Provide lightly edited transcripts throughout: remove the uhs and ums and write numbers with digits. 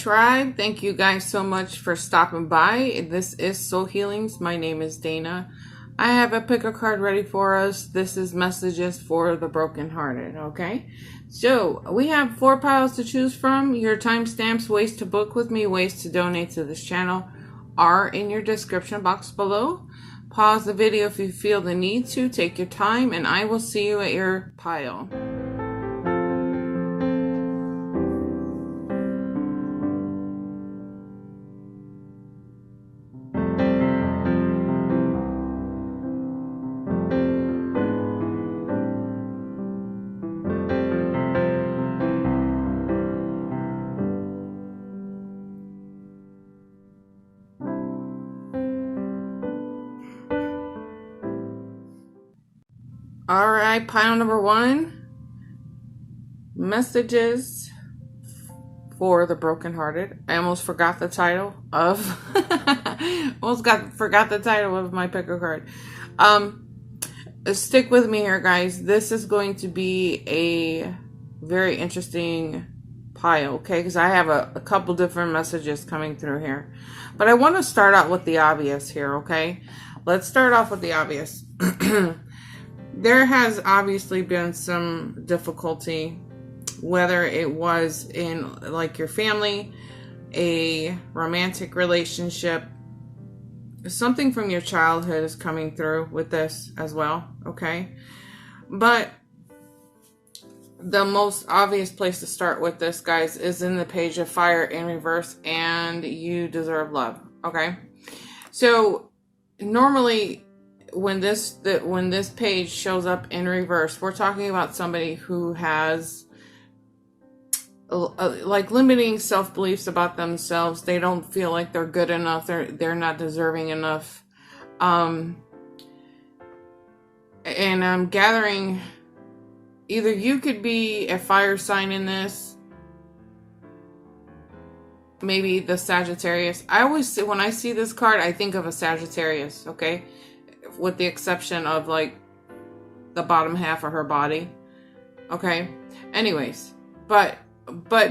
Tribe, thank you guys so much for stopping by. This is Soul Healings. My name is Dana. I have a pick a card ready for us. This is messages for the brokenhearted. Okay, so we have 4 piles to choose from. Your timestamps, ways to book with me, ways to donate to this channel are in your description box below. Pause the video if you feel the need to. Take your time, and I will see you at your pile. All right, pile number 1, messages for the brokenhearted. I almost forgot the title of, forgot the title of my pick a card. Stick with me here, guys. This is going to be a very interesting pile, okay? Because I have a couple different messages coming through here. But I want to start out with the obvious here, okay? Let's start off with the obvious. There has obviously been some difficulty, whether it was in like your family, a romantic relationship, something from your childhood is coming through with this as well, okay? But the most obvious place to start with this, guys, is in the Page of Fire in reverse, and you deserve love, okay? So normally when this page shows up in reverse, we're talking about somebody who has like limiting self-beliefs about themselves. They don't feel like they're good enough. They're not deserving enough. And I'm gathering either you could be a fire sign in this, maybe the Sagittarius. I always, when I see this card, I think of a Sagittarius, okay? With the exception of like the bottom half of her body, okay? Anyways, but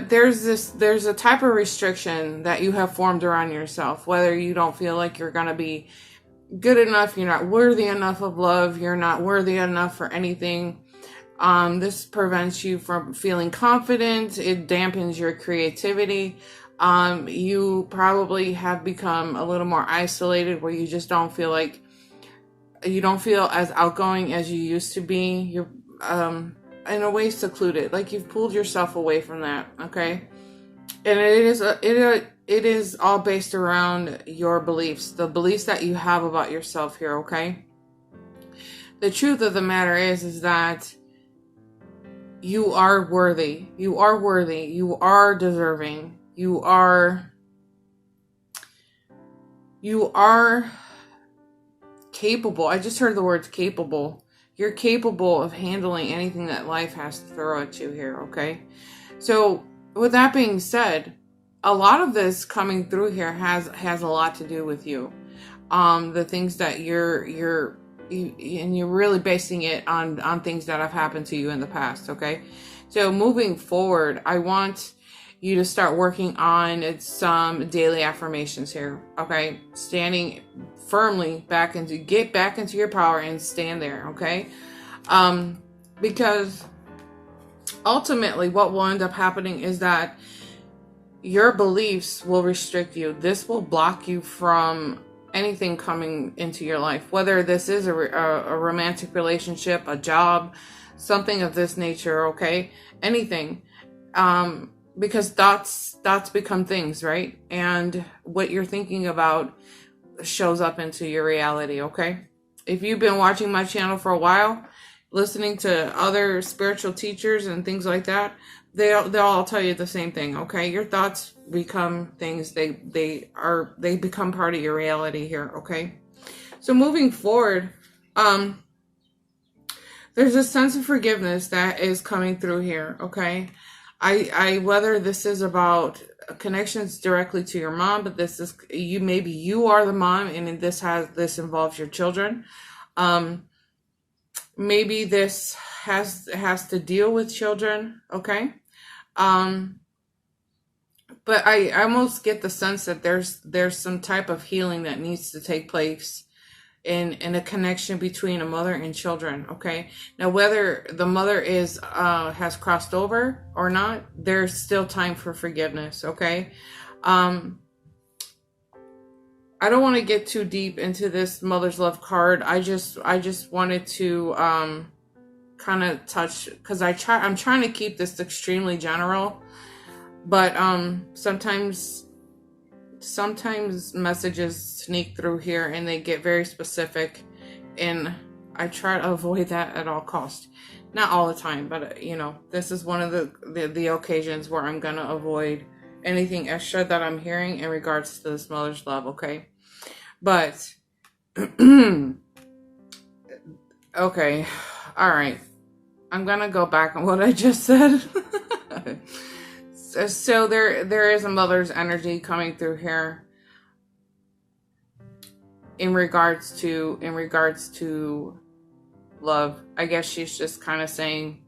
there's a type of restriction that you have formed around yourself, whether you don't feel like you're gonna be good enough, you're not worthy enough of love, you're not worthy enough for anything. This prevents you from feeling confident. It dampens your creativity. You probably have become a little more isolated, where you just don't feel like, you don't feel as outgoing as you used to be. You're in a way secluded, like you've pulled yourself away from that, okay? And it is all based around your beliefs, the beliefs that you have about yourself here, okay? The truth of the matter is that you are worthy. You are worthy. You are deserving. You are capable. I just heard the words capable. You're capable of handling anything that life has to throw at you here, okay? So with that being said, a lot of this coming through here has a lot to do with you. The things that you're really basing it on things that have happened to you in the past, okay? So moving forward, I want you to start working on some daily affirmations here, okay? Standing firmly get back into your power and stand there, okay? Because ultimately what will end up happening is that your beliefs will restrict you. This will block you from anything coming into your life, whether this is a romantic relationship, a job, something of this nature, okay? Anything. Because thoughts become things, right? And what you're thinking about shows up into your reality, okay? If you've been watching my channel for a while, listening to other spiritual teachers and things like that, they'll all tell you the same thing, okay? Your thoughts become things. They become part of your reality here, okay? So moving forward, there's a sense of forgiveness that is coming through here, okay? I whether this is about connections directly to your mom, but this is you, maybe you are the mom and this involves your children. Maybe this has to deal with children, okay? But I almost get the sense that there's some type of healing that needs to take place in a connection between a mother and children, okay? Now, whether the mother has crossed over or not, there's still time for forgiveness, okay? I don't want to get too deep into this mother's love card. I just wanted to kind of touch, because I'm trying to keep this extremely general, but sometimes messages sneak through here and they get very specific, and I try to avoid that at all costs. Not all the time, but this is one of the occasions where I'm gonna avoid anything extra that I'm hearing in regards to this mother's love, okay? But okay, all right, I'm gonna go back on what I just said. So there is a mother's energy coming through here in regards to love. I guess she's just kind of saying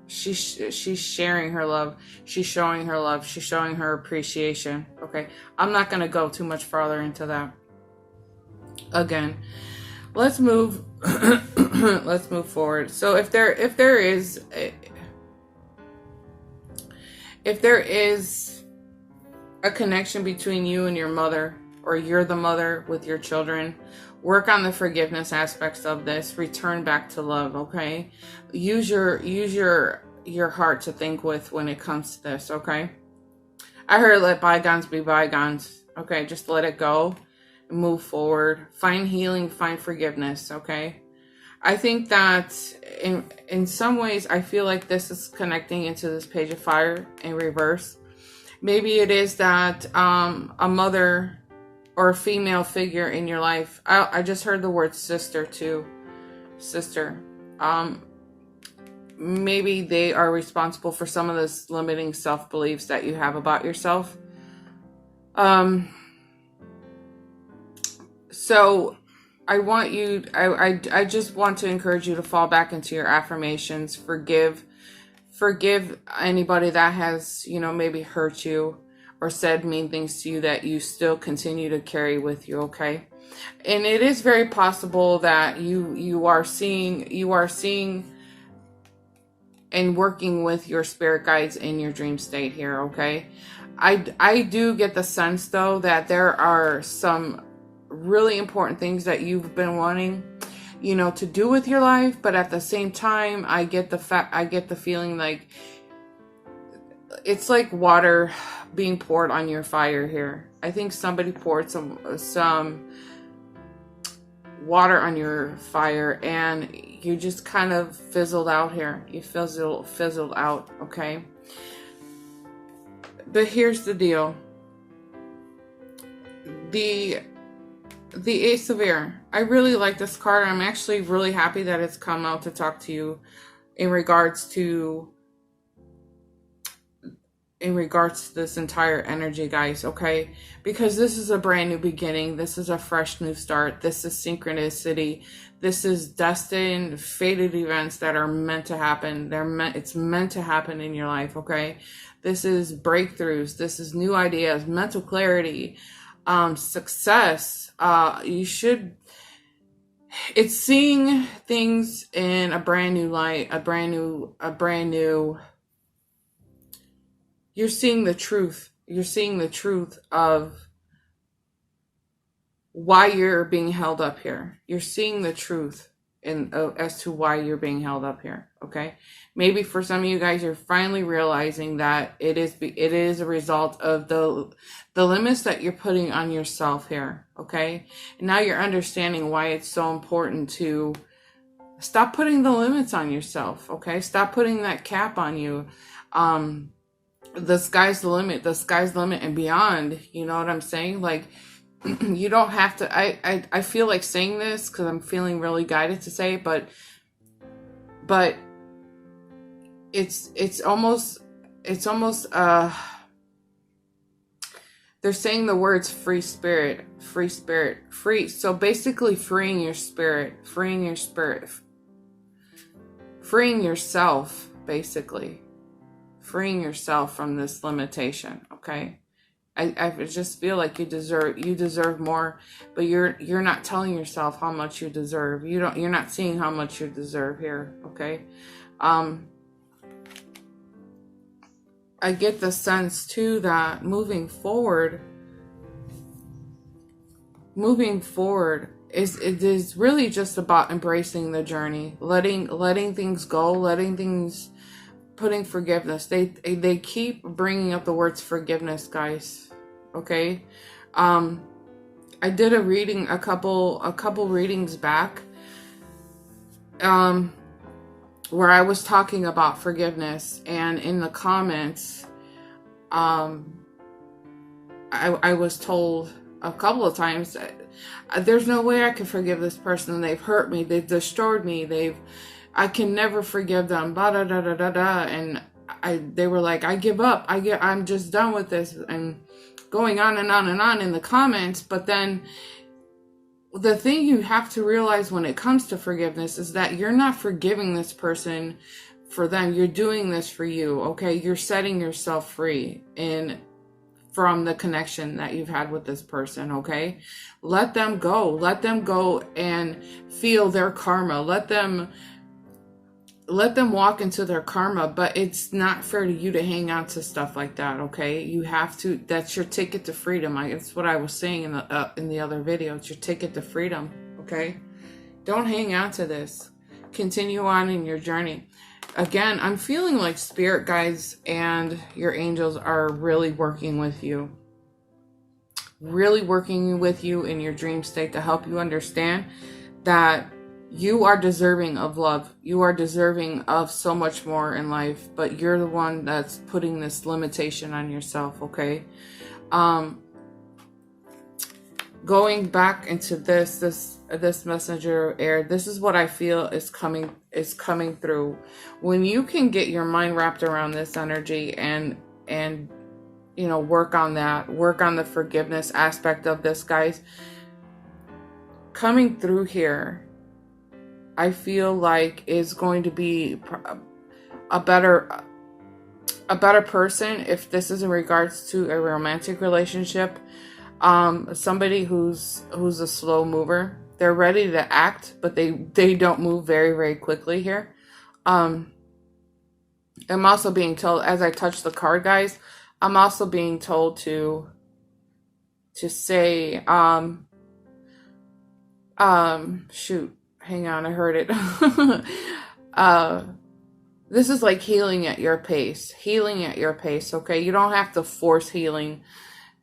she's sharing her love. She's showing her love. She's showing her appreciation. Okay, I'm not gonna go too much farther into that. Again, let's move forward. So if there is a connection between you and your mother, or you're the mother with your children, work on the forgiveness aspects of this. Return back to love, okay? Use your heart to think with when it comes to this, okay? I heard let bygones be bygones, okay? Just let it go and move forward. Find healing, find forgiveness, okay? I think that in some ways, I feel like this is connecting into this Page of Fire in reverse. Maybe it is that a mother or a female figure in your life. I just heard the word sister too. Sister. Maybe they are responsible for some of this limiting self-beliefs that you have about yourself. So I just want to encourage you to fall back into your affirmations. Forgive anybody that has, maybe hurt you or said mean things to you that you still continue to carry with you, okay? And it is very possible that you are seeing and working with your spirit guides in your dream state here, okay? I do get the sense though that there are some really important things that you've been wanting, to do with your life, but at the same time, I get the feeling like it's like water being poured on your fire here. I think somebody poured some water on your fire and you just kind of fizzled out here. You fizzled out, okay? But here's the deal. The Ace of Air. I really like this card. I'm actually really happy that it's come out to talk to you in regards to this entire energy, guys, okay? Because this is a brand new beginning. This is a fresh new start. This is synchronicity. This is destined, fated events that are meant to happen. It's meant to happen in your life, okay? This is breakthroughs. This is new ideas, mental clarity, success. It's seeing things in a brand new light, a brand new you're seeing the truth. You're seeing the truth of why you're being held up here. You're seeing the truth as to why you're being held up here. Okay, maybe for some of you guys, you're finally realizing that it is a result of the limits that you're putting on yourself here. Okay, and now you're understanding why it's so important to stop putting the limits on yourself. Okay, stop putting that cap on you. The sky's the limit. The sky's the limit and beyond. You know what I'm saying? Like, you don't have to. I feel like saying this because I'm feeling really guided to say it, but it's almost they're saying the words free spirit, free. So basically freeing your spirit, freeing yourself, basically freeing yourself from this limitation. Okay, I just feel like you deserve more, but you're not telling yourself how much you deserve. You're not seeing how much you deserve here. Okay, I get the sense too that moving forward it is really just about embracing the journey, letting things go, putting forgiveness. They keep bringing up the words forgiveness, guys. Okay, I did a reading a couple readings back, where I was talking about forgiveness, and in the comments, I was told a couple of times that there's no way I can forgive this person. They've hurt me. They've destroyed me. I can never forgive them. Blah, da, da, da, da, da. And they were like, I give up. I'm just done with this. And going on and on and on in the comments. But then the thing you have to realize when it comes to forgiveness is that you're not forgiving this person for them. You're doing this for you. Okay. You're setting yourself free from the connection that you've had with this person. Okay. Let them go and feel their karma. Let them walk into their karma, but it's not fair to you to hang on to stuff like that. Okay. You have to, that's your ticket to freedom. That's what I was saying in the other video. It's your ticket to freedom. Okay. Don't hang on to this. Continue on in your journey. Again, I'm feeling like spirit guides and your angels are really working with you. Really working with you in your dream state to help you understand that you are deserving of love. You are deserving of so much more in life, but you're the one that's putting this limitation on yourself. Okay. Going back into this messenger air, this is what I feel is coming through. When you can get your mind wrapped around this energy and work on the forgiveness aspect of this, guys, coming through here, I feel like is going to be a better person if this is in regards to a romantic relationship. Somebody who's a slow mover. They're ready to act, but they don't move very, very quickly here. I'm also being told, as I touch the card, guys, I'm also being told to say, shoot, hang on, I heard it. This is like healing at your pace, okay? You don't have to force healing.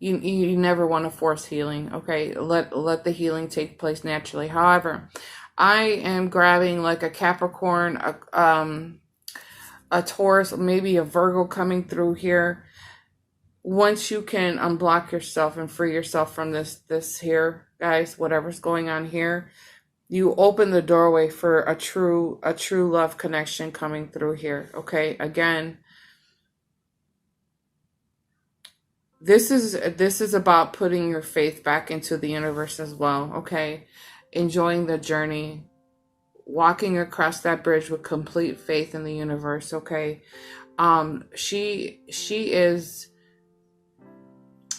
You never want to force healing, okay? Let the healing take place naturally. However, I am grabbing like a Capricorn, a Taurus, maybe a Virgo coming through here. Once you can unblock yourself and free yourself from this here, guys, whatever's going on here, you open the doorway for a true love connection coming through here, okay? Again, this is about putting your faith back into the universe as well, okay? Enjoying the journey, walking across that bridge with complete faith in the universe, okay? She is,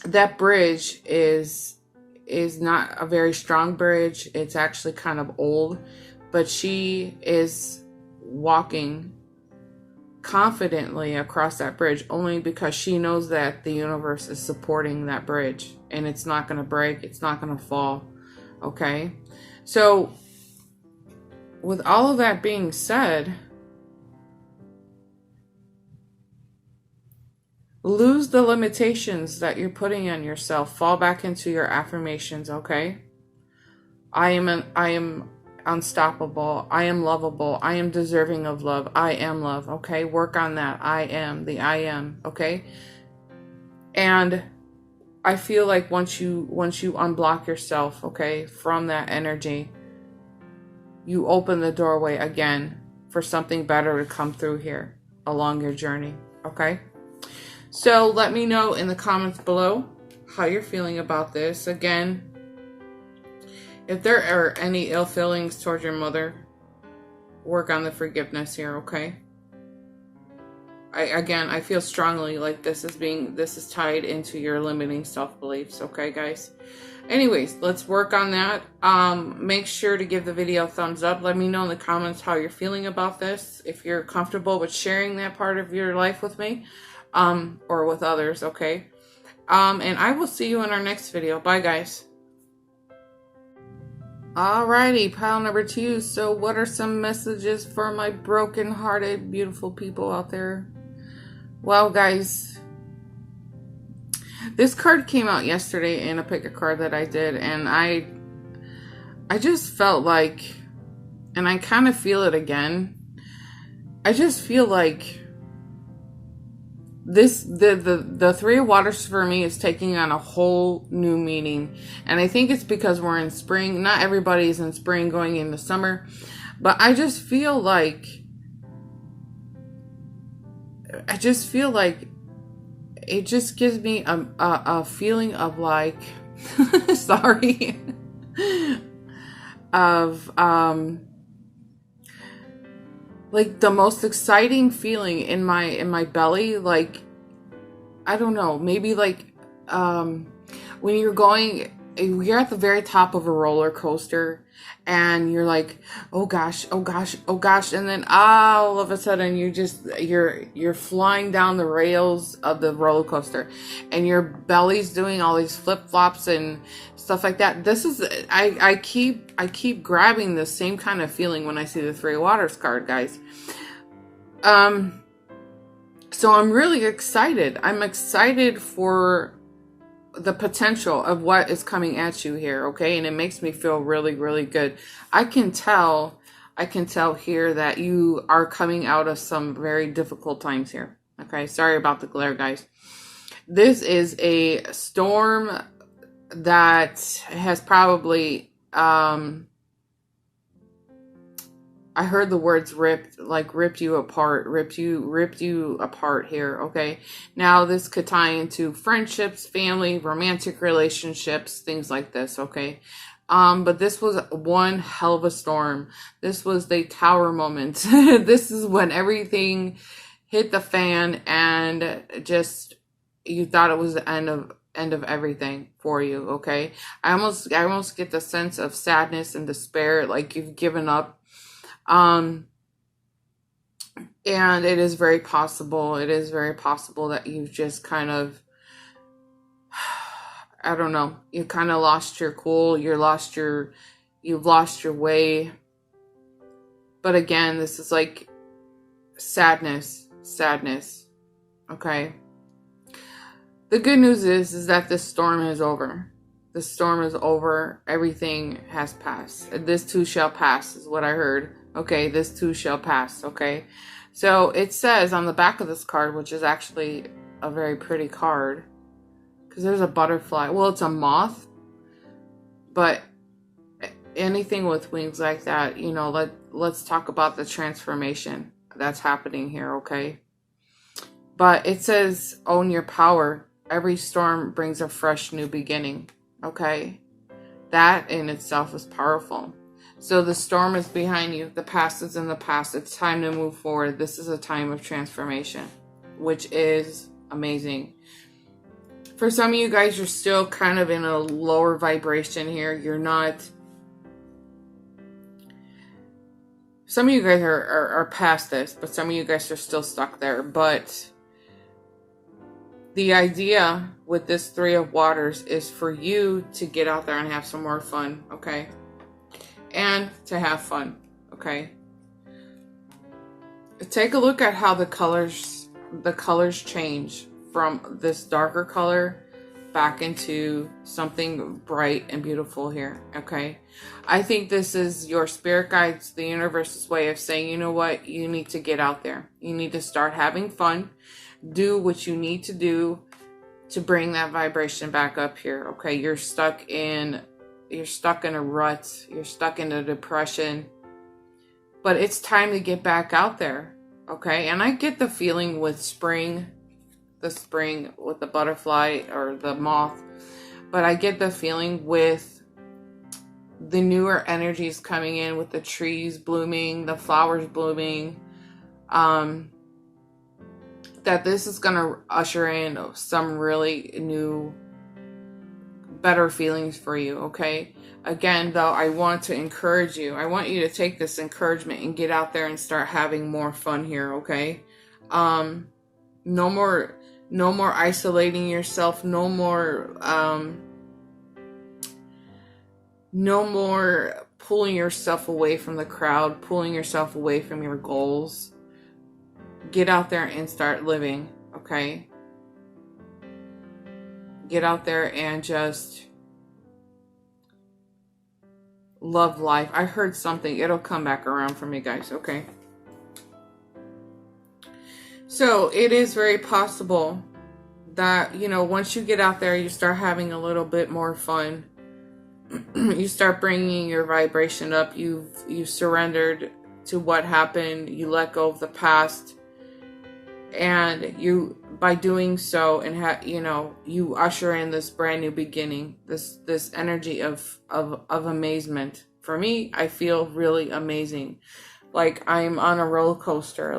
that bridge is not a very strong bridge. It's actually kind of old, but she is walking confidently across that bridge, only because she knows that the universe is supporting that bridge and it's not going to break, it's not going to fall. Okay, so with all of that being said, lose the limitations that you're putting on yourself. Fall back into your affirmations. Okay, I am unstoppable. I am lovable. I am deserving of love. I am love. Okay, work on that. I am the I am. Okay, and I feel like once you unblock yourself, okay, from that energy, you open the doorway again for something better to come through here along your journey. Okay, so let me know in the comments below how you're feeling about this. Again, if there are any ill feelings towards your mother, work on the forgiveness here, okay? I feel strongly like this is tied into your limiting self-beliefs, okay, guys? Anyways, let's work on that. Make sure to give the video a thumbs up. Let me know in the comments how you're feeling about this, if you're comfortable with sharing that part of your life with me, or with others, okay? And I will see you in our next video. Bye, guys. Alrighty, pile number 2. So what are some messages for my broken-hearted, beautiful people out there? Well, guys, this card came out yesterday in a pick-a card that I did, and I just felt like, and I kind of feel it again, I just feel like the Three of Waters for me is taking on a whole new meaning. And I think it's because we're in spring. Not everybody's in spring going into summer. But I just feel like it just gives me a feeling of like sorry. Of like the most exciting feeling in my belly, like, I don't know, maybe like when you're at the very top of a roller coaster and you're like, oh gosh, oh gosh, oh gosh, and then all of a sudden you're flying down the rails of the roller coaster and your belly's doing all these flip-flops and stuff like that. This is I keep grabbing the same kind of feeling when I see the Three of Waters card, guys. So I'm really excited. I'm excited for the potential of what is coming at you here, okay? And it makes me feel really, really good. I can tell here that you are coming out of some very difficult times here, okay? Sorry about the glare, guys. This is a storm that has probably, I heard the words ripped you apart here, okay? Now this could tie into friendships, family, romantic relationships, things like this, okay? But this was one hell of a storm. This was the tower moment. This is when everything hit the fan and just, you thought it was the end of everything for you, okay? I almost get the sense of sadness and despair, like you've given up. And it is very possible that you've just kind of, I don't know, you kind of lost your cool, you've lost your way. But again, this is like sadness, okay? The good news is that this storm is over. The storm is over. Everything has passed. This too shall pass is what I heard. Okay, this too shall pass, okay? So it says on the back of this card, which is actually a very pretty card, because there's a butterfly. Well, it's a moth, but anything with wings like that, you know, let's talk about the transformation that's happening here, okay? But it says, own your power. Every storm brings a fresh new beginning, okay? That in itself is powerful. So the storm is behind you. The past is in the past. It's time to move forward. This is a time of transformation, which is amazing. For some of you guys, you're still kind of in a lower vibration here. You're not some of you guys are past this, but some of you guys are still stuck there. But the idea with this Three of Waters is for you to get out there and have some more fun, okay? And to have fun, okay? Take a look at how the colors change from this darker color back into something bright and beautiful here, okay? I think this is your spirit guides, the universe's way of saying, you know what, you need to get out there. You need to start having fun. Do what you need to do to bring that vibration back up here, okay? You're stuck in a rut. You're stuck in a depression. But it's time to get back out there, okay? And I get the feeling with spring, the spring with the butterfly or the moth, but I get the feeling with the newer energies coming in, with the trees blooming, the flowers blooming, that this is going to usher in some really new, better feelings for you, okay? Again, though, I want to encourage you. I want you to take this encouragement and get out there and start having more fun here, okay? No more isolating yourself. No more pulling yourself away from the crowd, pulling yourself away from your goals. Get out there and start living, okay? Get out there and just love life. I heard something. It'll come back around for me, guys, okay? So it is very possible that, you know, once you get out there, you start having a little bit more fun. You start bringing your vibration up. You've surrendered to what happened. You let go of the past. And you, by doing so, and you usher in this brand new beginning, this energy of amazement. For me, I feel really amazing, like I'm on a roller coaster,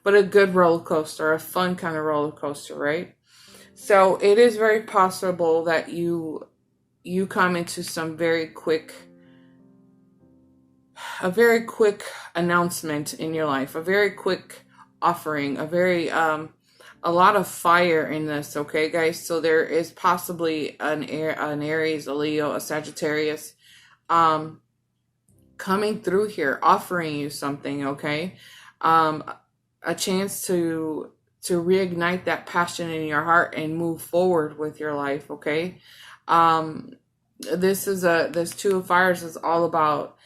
but a good roller coaster, a fun kind of roller coaster, right? So it is very possible that you come into some very quick announcement in your life, a very quick offering, a lot of fire in this, okay, guys? So there is possibly an Aries, a Leo, a Sagittarius coming through here, offering you something, okay? A chance to reignite that passion in your heart and move forward with your life, okay? This Two of Fires is all about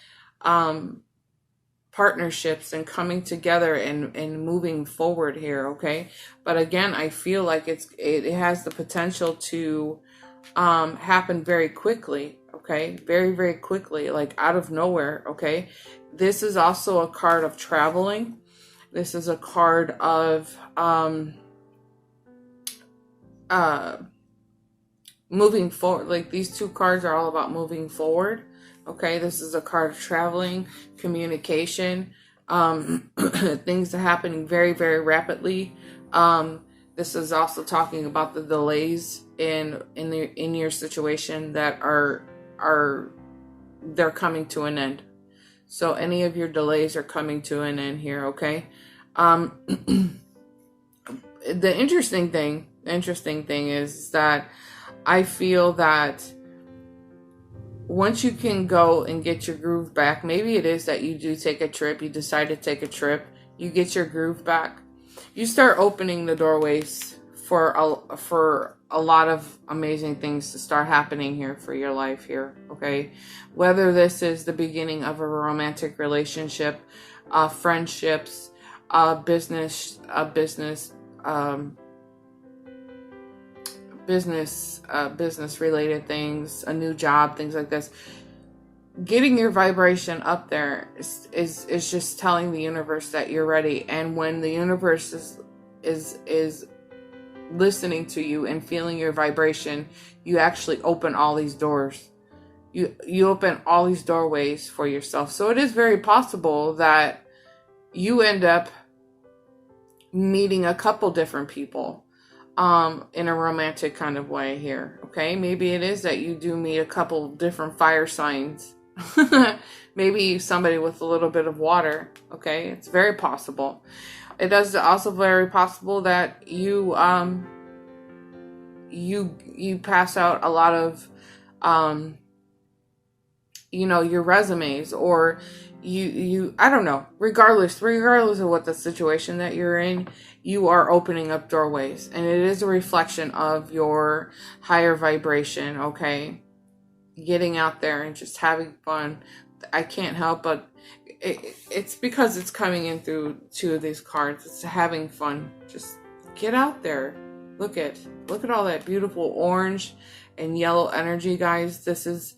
partnerships and coming together and moving forward here, okay? But again, I feel like it has the potential to happen very quickly, okay? Very, very quickly, like out of nowhere, okay? This is also a card of traveling. This is a card of moving forward. Like, these two cards are all about moving forward. Okay, this is a card of traveling, communication, things are happening very, very rapidly. This is also talking about the delays in your situation that they're coming to an end. So any of your delays are coming to an end here, okay? The interesting thing is that I feel that once you can go and get your groove back, maybe it is that you do take a trip, you decide to take a trip, you get your groove back, you start opening the doorways for a lot of amazing things to start happening here for your life here, okay? Whether this is the beginning of a romantic relationship, friendships, business related things, a new job, things like this. Getting your vibration up there is just telling the universe that you're ready. And when the universe is listening to you and feeling your vibration, you actually open all these doors. You open all these doorways for yourself. So it is very possible that you end up meeting a couple different people in a romantic kind of way here, okay? Maybe it is that you do meet a couple different fire signs Maybe somebody with a little bit of water. Okay, it's very possible. It is also very possible that you you pass out a lot of your resumes, or you I don't know, regardless of what the situation that you're in, you are opening up doorways, and it is a reflection of your higher vibration. Okay, getting out there and just having fun. I can't help but it's because it's coming in through two of these cards. It's having fun. Just get out there. Look at all that beautiful orange and yellow energy, guys. This is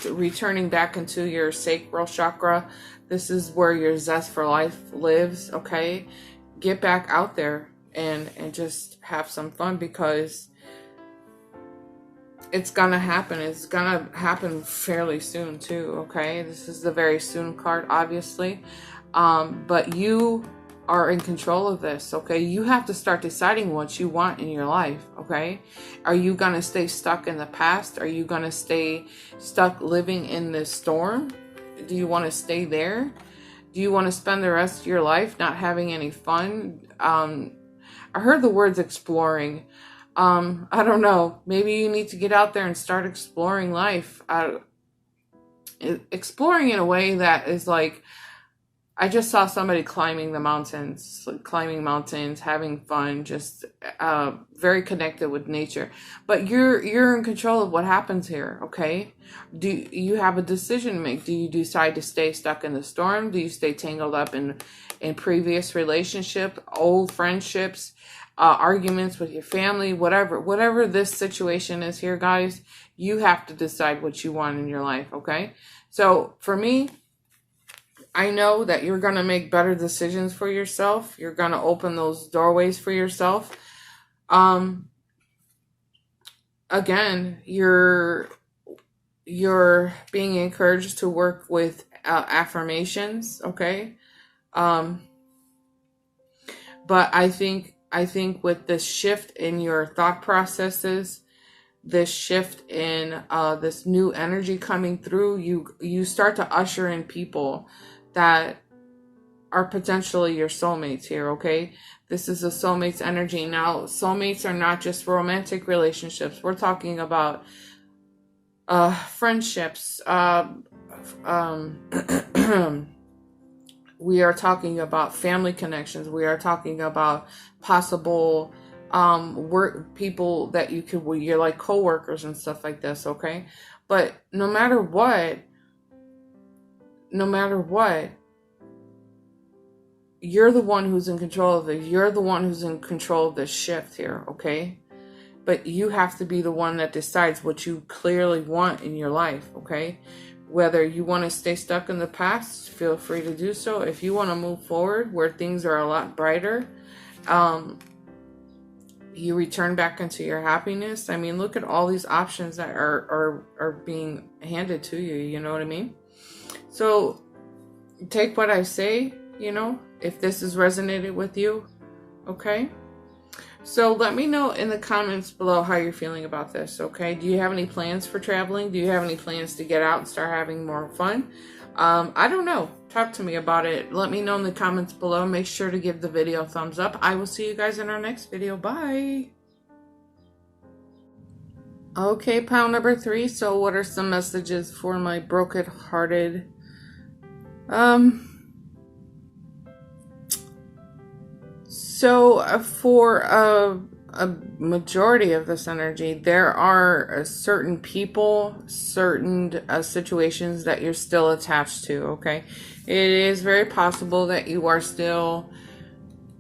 returning back into your sacral chakra. This is where your zest for life lives. Okay, get back out there and just have some fun, because it's gonna happen. It's gonna happen fairly soon too. Okay, this is the very soon card, obviously, but you are in control of this. Okay, you have to start deciding what you want in your life. Okay, are you gonna stay stuck in the past? Are you gonna stay stuck living in this storm? Do you want to stay there? Do you want to spend the rest of your life not having any fun? I heard the words exploring. I don't know. Maybe you need to get out there and start exploring life. Exploring in a way that is like, I just saw somebody climbing mountains, having fun, just very connected with nature. But you're in control of what happens here, okay? Do you have a decision to make? Do you decide to stay stuck in the storm? Do you stay tangled up in previous relationship, old friendships, arguments with your family, whatever this situation is here, guys? You have to decide what you want in your life, okay? So for me, I know that you're going to make better decisions for yourself. You're going to open those doorways for yourself. Again, you're being encouraged to work with affirmations, okay? But I think with this shift in your thought processes, this shift in this new energy coming through, you start to usher in people that are potentially your soulmates here, okay? This is a soulmates energy. Now, soulmates are not just romantic relationships. We're talking about friendships. We are talking about family connections. We are talking about possible work people that you're like coworkers and stuff like this, okay? But no matter what, you're the one who's in control of it. You're the one who's in control of this shift here, okay? But you have to be the one that decides what you clearly want in your life, okay? Whether you want to stay stuck in the past, feel free to do so. If you want to move forward where things are a lot brighter, you return back into your happiness. I mean, look at all these options that are being handed to you, you know what I mean? So take what I say, if this has resonated with you, okay? So let me know in the comments below how you're feeling about this, okay? Do you have any plans for traveling? Do you have any plans to get out and start having more fun? I don't know. Talk to me about it. Let me know in the comments below. Make sure to give the video a thumbs up. I will see you guys in our next video. Bye. Okay, pile number 3. So what are some messages for my broken-hearted? So for a majority of this energy, there are certain people, certain situations that you're still attached to, okay? It is very possible that you are still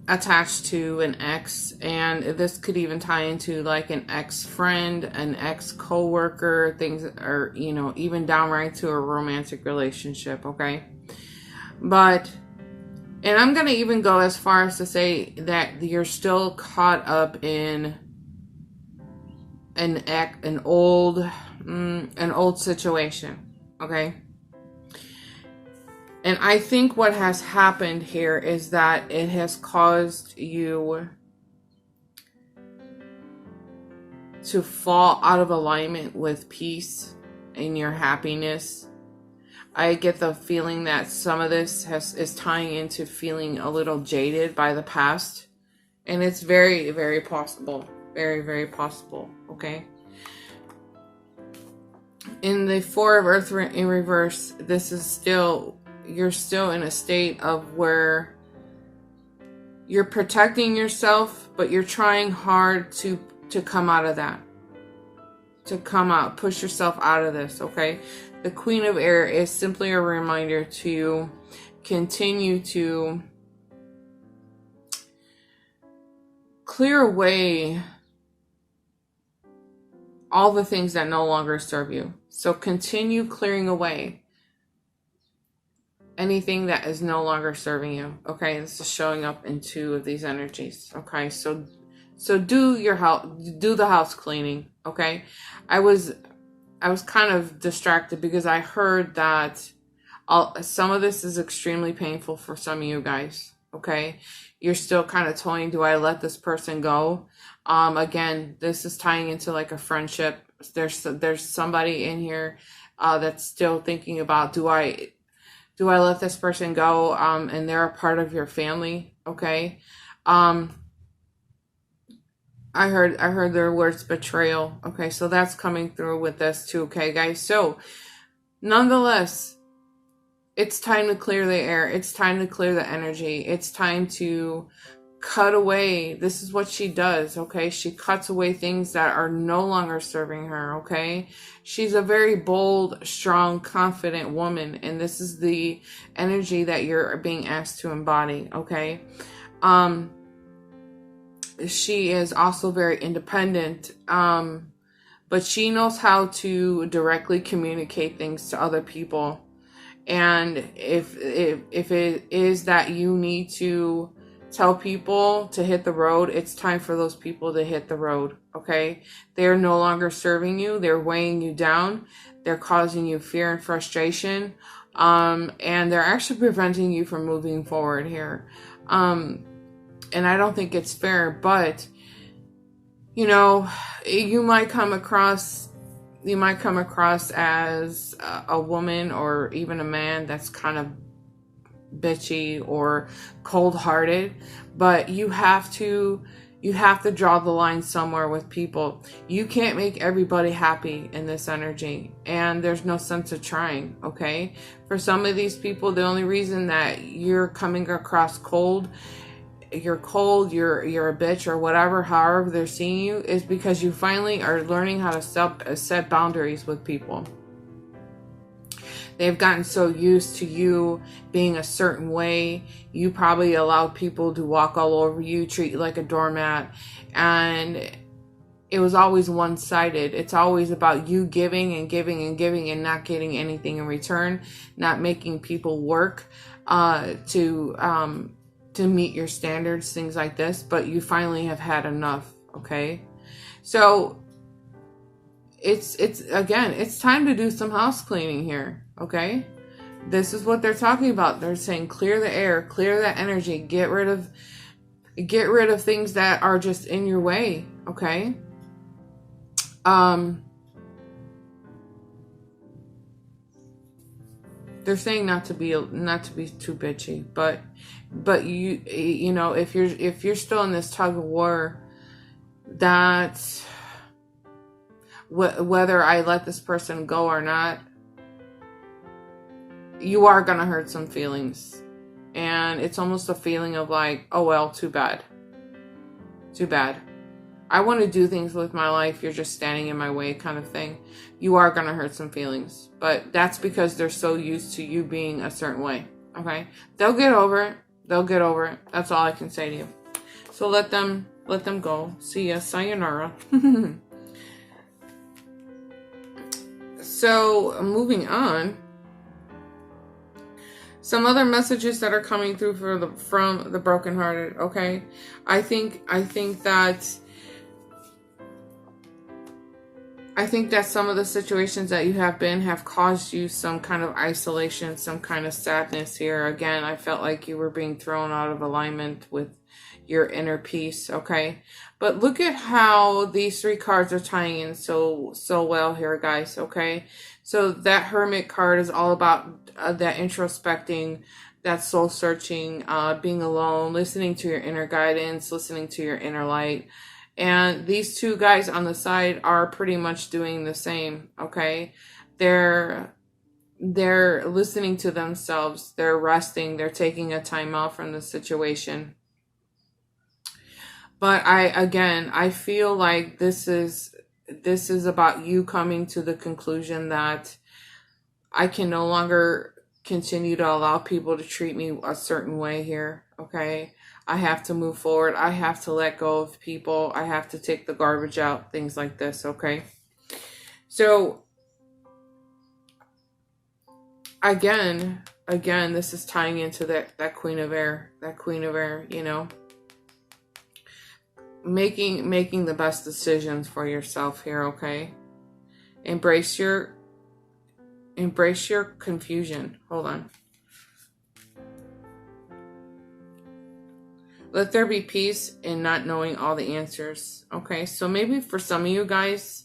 attached to an ex, and this could even tie into like an ex-friend, an ex-coworker, things, or, even downright to a romantic relationship, okay? And I'm going to even go as far as to say that you're still caught up in an old situation, okay? And I think what has happened here is that it has caused you to fall out of alignment with peace and your happiness. I get the feeling that some of this is tying into feeling a little jaded by the past. And it's very, very possible. Very, very possible. Okay. In the Four of Earth in reverse, this is still, you're still in a state of where you're protecting yourself, but you're trying hard to come out of that. To come out, push yourself out of this, okay? The Queen of Air is simply a reminder to continue to clear away all the things that no longer serve you. So continue clearing away anything that is no longer serving you. Okay, this is showing up in two of these energies. Okay, so do your house, do the house cleaning. Okay, I was kind of distracted because I heard that some of this is extremely painful for some of you guys. Okay, you're still kind of toying. Do I let this person go? Again, this is tying into like a friendship. There's somebody in here that's still thinking about, do I let this person go? And they're a part of your family. Okay. I heard their words betrayal. Okay. So that's coming through with this too. Okay, guys. So nonetheless, it's time to clear the air. It's time to clear the energy. It's time to cut away. This is what she does. Okay. She cuts away things that are no longer serving her. Okay. She's a very bold, strong, confident woman. And this is the energy that you're being asked to embody. Okay. She is also very independent. But she knows how to directly communicate things to other people. And if it is that you need to tell people to hit the road, it's time for those people to hit the road. Okay. They're no longer serving you. They're weighing you down. They're causing you fear and frustration. And they're actually preventing you from moving forward here. And I don't think it's fair, but you know, you might come across as a woman or even a man that's kind of bitchy or cold-hearted, but you have to draw the line somewhere with people. You can't make everybody happy in this energy, and there's no sense of trying. Okay, for some of these people, the only reason that you're coming across cold, you're a bitch or whatever, however they're seeing you, is because you finally are learning how to set boundaries with people. They've gotten so used to you being a certain way. You probably allowed people to walk all over you, treat you like a doormat. And it was always one-sided. It's always about you giving and giving and giving and not getting anything in return, not making people work to meet your standards, things like this. But you finally have had enough, okay? So it's time to do some house cleaning here. Okay, this is what they're talking about. They're saying clear the air, clear that energy, get rid of things that are just in your way. Okay. They're saying not to be too bitchy, but you know, if you're still in this tug of war, that whether I let this person go or not, you are going to hurt some feelings. And it's almost a feeling of like, oh, well, too bad. Too bad. I want to do things with my life. You're just standing in my way kind of thing. You are going to hurt some feelings. But that's because they're so used to you being a certain way. Okay? They'll get over it. They'll get over it. That's all I can say to you. So let them go. See ya. Sayonara. So moving on. Some other messages that are coming through from the brokenhearted, okay? I think that some of the situations that you have caused you some kind of isolation, some kind of sadness here. Again, I felt like you were being thrown out of alignment with your inner peace, okay? But look at how these 3 cards are tying in so well here, guys, okay? So that Hermit card is all about that introspecting, that soul searching, being alone, listening to your inner guidance, listening to your inner light. And these 2 guys on the side are pretty much doing the same, okay? They're listening to themselves, they're resting, they're taking a time out from the situation. But I feel like this is about you coming to the conclusion that I can no longer continue to allow people to treat me a certain way here, okay? I have to move forward. I have to let go of people. I have to take the garbage out, things like this, okay? So, again, this is tying into that Queen of Air, you know? Making the best decisions for yourself here, okay? Embrace your confusion. Hold on. Let there be peace in not knowing all the answers, okay? So maybe for some of you guys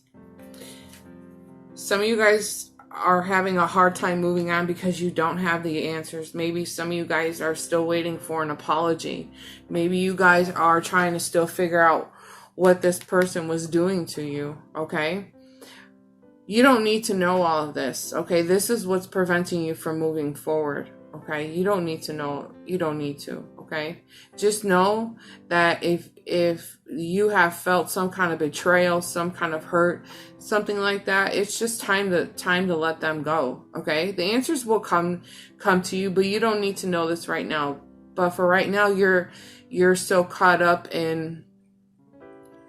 are having a hard time moving on because you don't have the answers. Maybe some of you guys are still waiting for an apology. Maybe you guys are trying to still figure out what this person was doing to you, okay? You don't need to know all of this, okay? This is what's preventing you from moving forward, okay? You don't need to know. You don't need to, okay? Just know that if you have felt some kind of betrayal, some kind of hurt, something like that, it's just time to let them go, okay? The answers will come to you, but you don't need to know this right now. But for right now, you're so caught up in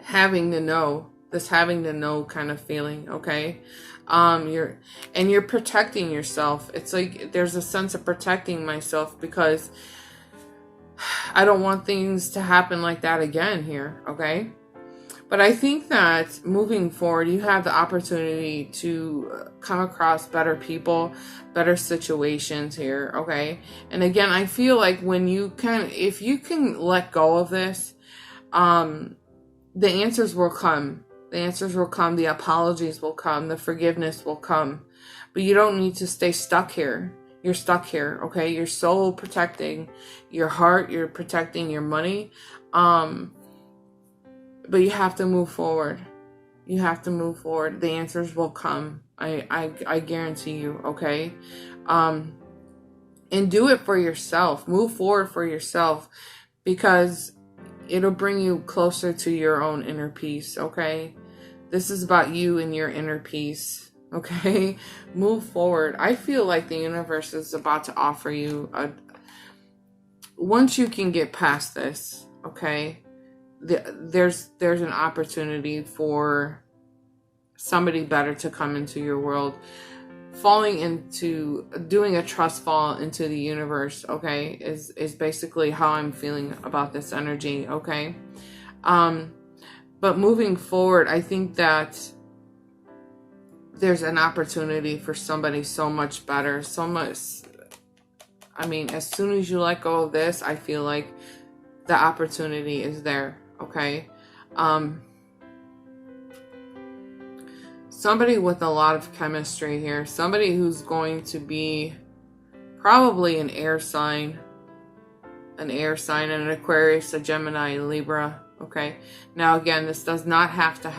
having to know kind of feeling, okay? You're protecting yourself. It's like there's a sense of protecting myself because I don't want things to happen like that again here, okay? But I think that moving forward, you have the opportunity to come across better people, better situations here, okay? And again, I feel like if you can let go of this, the answers will come. The answers will come. The apologies will come. The forgiveness will come. But you don't need to stay stuck here. You're stuck here, okay? You're soul protecting your heart. You're protecting your money. But you have to move forward. You have to move forward. The answers will come. I guarantee you, okay? And do it for yourself. Move forward for yourself because it'll bring you closer to your own inner peace, okay? This is about you and your inner peace, okay? Move forward. I feel like the universe is about to offer you once you can get past this, okay? There's an opportunity for somebody better to come into your world. Doing a trust fall into the universe, okay, is basically how I'm feeling about this energy, okay? But moving forward, I think that there's an opportunity for somebody so much better, as soon as you let go of this, I feel like the opportunity is there, okay? Somebody with a lot of chemistry here. Somebody who's going to be probably an air sign, an Aquarius, a Gemini, a Libra. Okay. Now again, this does not have to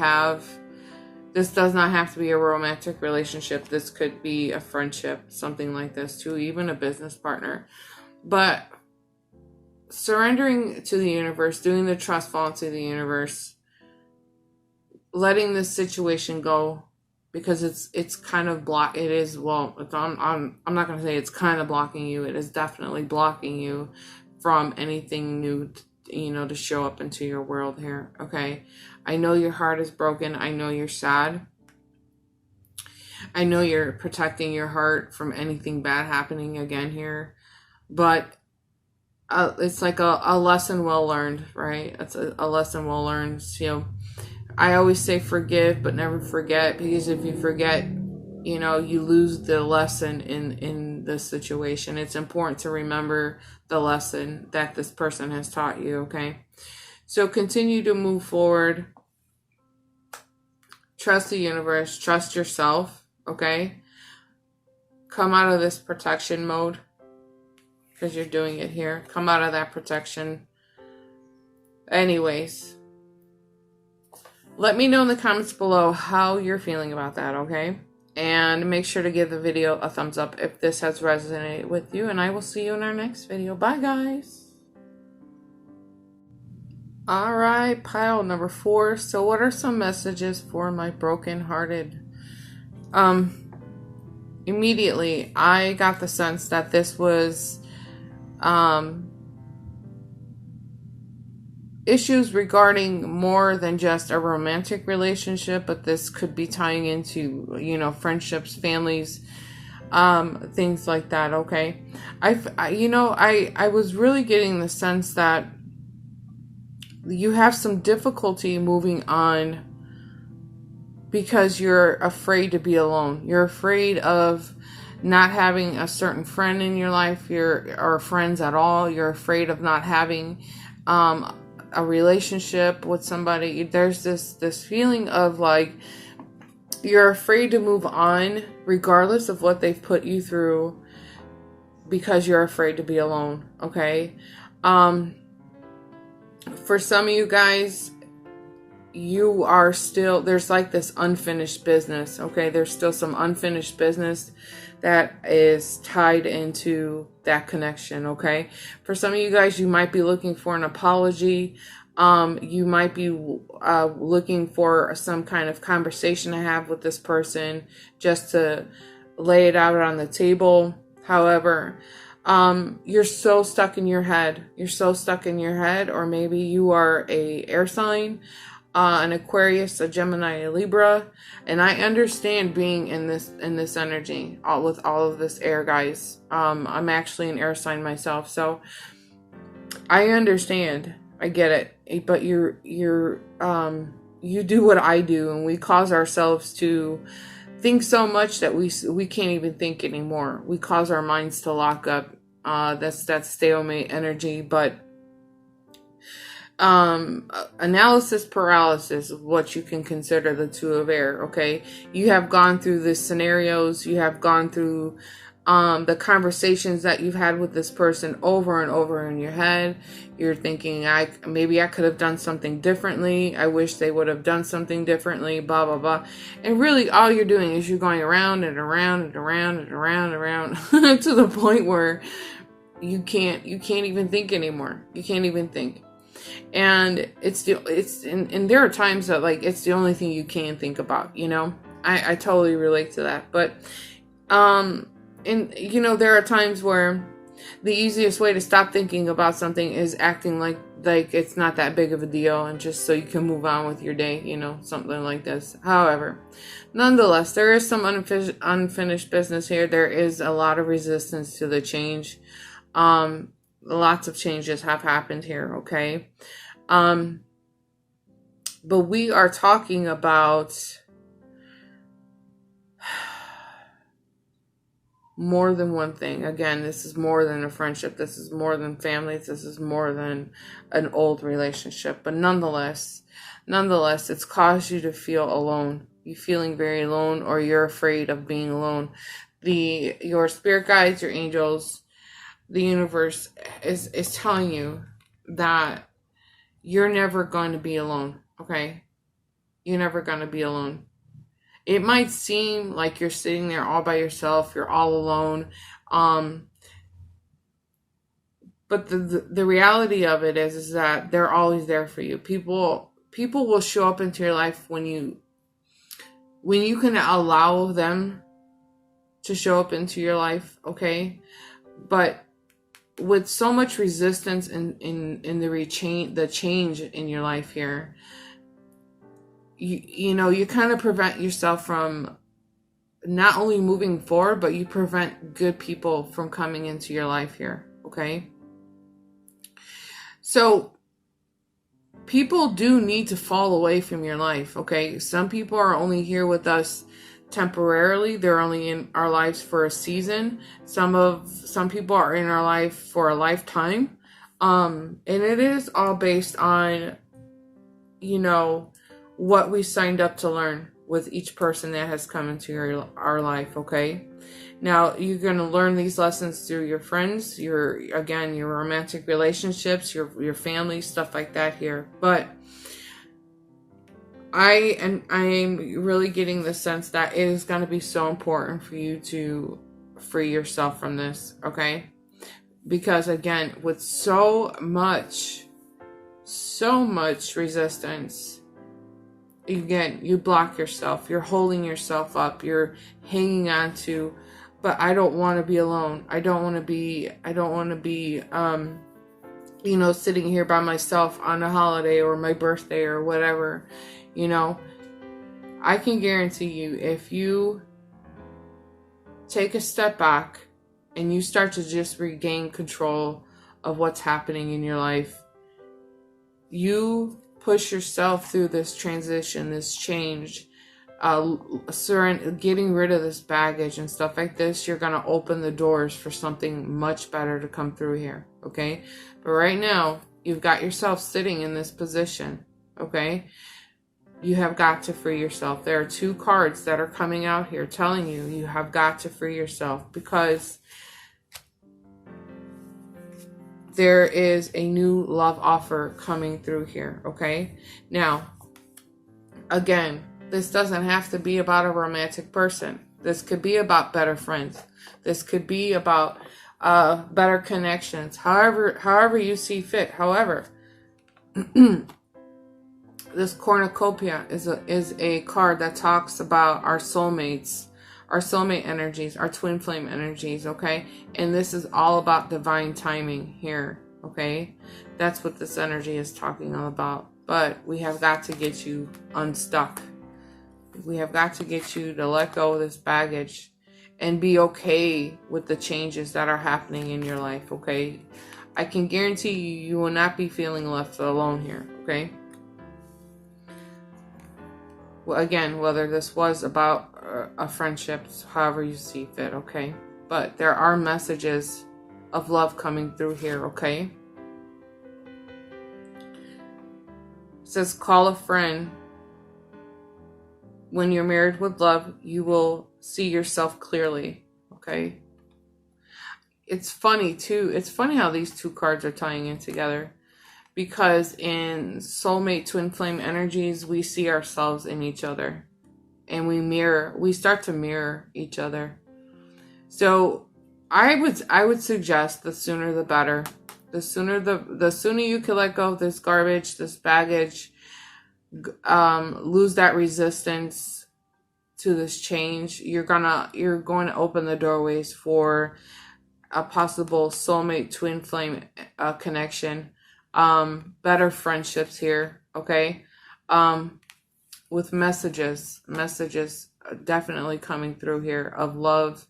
be a romantic relationship. This could be a friendship, something like this too, even a business partner. But surrendering to the universe, doing the trust fall into the universe, letting this situation go. Because it's kind of I'm not going to say it's kind of blocking you. It is definitely blocking you from anything new, to show up into your world here. Okay. I know your heart is broken. I know you're sad. I know you're protecting your heart from anything bad happening again here. But it's like a lesson well learned, right? It's a lesson well learned. I always say forgive, but never forget, because if you forget, you know, you lose the lesson in this situation. It's important to remember the lesson that this person has taught you, okay? So continue to move forward. Trust the universe. Trust yourself, okay? Come out of this protection mode, because you're doing it here. Come out of that protection. Anyways, let me know in the comments below how you're feeling about that, okay? And make sure to give the video a thumbs up if this has resonated with you. And I will see you in our next video. Bye, guys. All right, pile number 4. So what are some messages for my broken-hearted? Immediately, I got the sense that this was issues regarding more than just a romantic relationship, but this could be tying into, you know, friendships, families, things like that, okay? I was really getting the sense that you have some difficulty moving on because you're afraid to be alone. You're afraid of not having a certain friend in your life, or friends at all. You're afraid of not having a relationship with somebody. There's this feeling of like you're afraid to move on regardless of what they've put you through, because you're afraid to be alone, okay? For some of you guys, you are still, there's like this unfinished business, okay? There's still some unfinished business that is tied into that connection, okay? For some of you guys, you might be looking for an apology. You might be looking for some kind of conversation to have with this person, just to lay it out on the table. However, you're so stuck in your head. You're so stuck in your head, or maybe you are a air sign, an Aquarius, a Gemini, a Libra, and I understand being in this energy, with all of this air, guys. I'm actually an air sign myself, so I understand. I get it, but you do what I do, and we cause ourselves to think so much that we can't even think anymore. We cause our minds to lock up. That's that stalemate energy, but analysis paralysis is what you can consider the 2 of air, okay? You have gone through the scenarios, you have gone through the conversations that you've had with this person over and over in your head. You're thinking, maybe I could have done something differently. I wish they would have done something differently, blah, blah, blah. And really all you're doing is you're going around and around and around and around and around to the point where you can't even think anymore. You can't even think. And and there are times that like it's the only thing you can think about, you know? I totally relate to that. But and you know, there are times where the easiest way to stop thinking about something is acting like it's not that big of a deal, and just so you can move on with your day, you know, something like this. However, nonetheless, there is some unfinished business here. There is a lot of resistance to the change. Lots of changes have happened here, okay? But we are talking about more than one thing. Again, this is more than a friendship. This is more than family. This is more than an old relationship. But nonetheless, it's caused you to feel alone. You're feeling very alone, or you're afraid of being alone. Your spirit guides, your angels, the universe is telling you that you're never going to be alone, okay? You're never going to be alone. It might seem like you're sitting there all by yourself, you're all alone, but the reality of it is that they're always there for you. People will show up into your life when you can allow them to show up into your life, okay? But with so much resistance in the change in your life here, you know, you kind of prevent yourself from not only moving forward, but you prevent good people from coming into your life here, okay? So people do need to fall away from your life, okay? Some people are only here with us temporarily. They're only in our lives for a season. Some people are in our life for a lifetime. And it is all based on, you know, what we signed up to learn with each person that has come into our life, okay? Now, you're going to learn these lessons through your friends, your romantic relationships, your family, stuff like that here. But I'm really getting the sense that it is going to be so important for you to free yourself from this, okay? Because again, with so much resistance, again, you block yourself, you're holding yourself up, you're hanging on to, but I don't want to be alone. I don't want to be, you know, sitting here by myself on a holiday or my birthday or whatever, you know. I can guarantee you, if you take a step back and you start to just regain control of what's happening in your life, you push yourself through this transition, this change, getting rid of this baggage and stuff like this, you're going to open the doors for something much better to come through here, okay? But right now, you've got yourself sitting in this position, okay? You have got to free yourself. There are 2 cards that are coming out here telling you you have got to free yourself, because there is a new love offer coming through here, okay? Now, again, this doesn't have to be about a romantic person. This could be about better friends. This could be about better connections, however you see fit. However, this cornucopia is a card that talks about our soulmates, our soulmate energies, our twin flame energies, okay? And this is all about divine timing here, okay? That's what this energy is talking all about. But we have got to get you unstuck. We have got to get you to let go of this baggage and be okay with the changes that are happening in your life, okay? I can guarantee you will not be feeling left alone here, okay? Well, again, whether this was about a friendship, however you see fit, okay? But there are messages of love coming through here, okay? It says, call a friend. When you're married with love, you will see yourself clearly, okay? It's funny, too. It's funny how these 2 cards are tying in together. Because in soulmate twin flame energies, we see ourselves in each other. And we start to mirror each other. So I would suggest the sooner the better. The sooner you can let go of this garbage, this baggage, lose that resistance to this change, you're going to open the doorways for a possible soulmate twin flame connection. Better friendships here, okay? With messages definitely coming through here of love,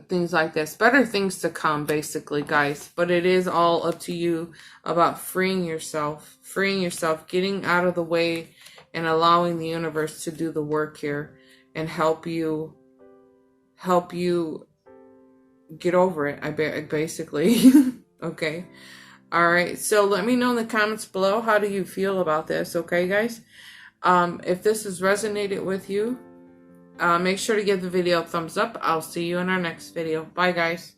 things like this, better things to come, basically, guys. But it is all up to you about freeing yourself, getting out of the way and allowing the universe to do the work here and help you get over it, basically. Okay. All right. So let me know in the comments below, how do you feel about this? Okay, guys. If this has resonated with you, make sure to give the video a thumbs up. I'll see you in our next video. Bye, guys.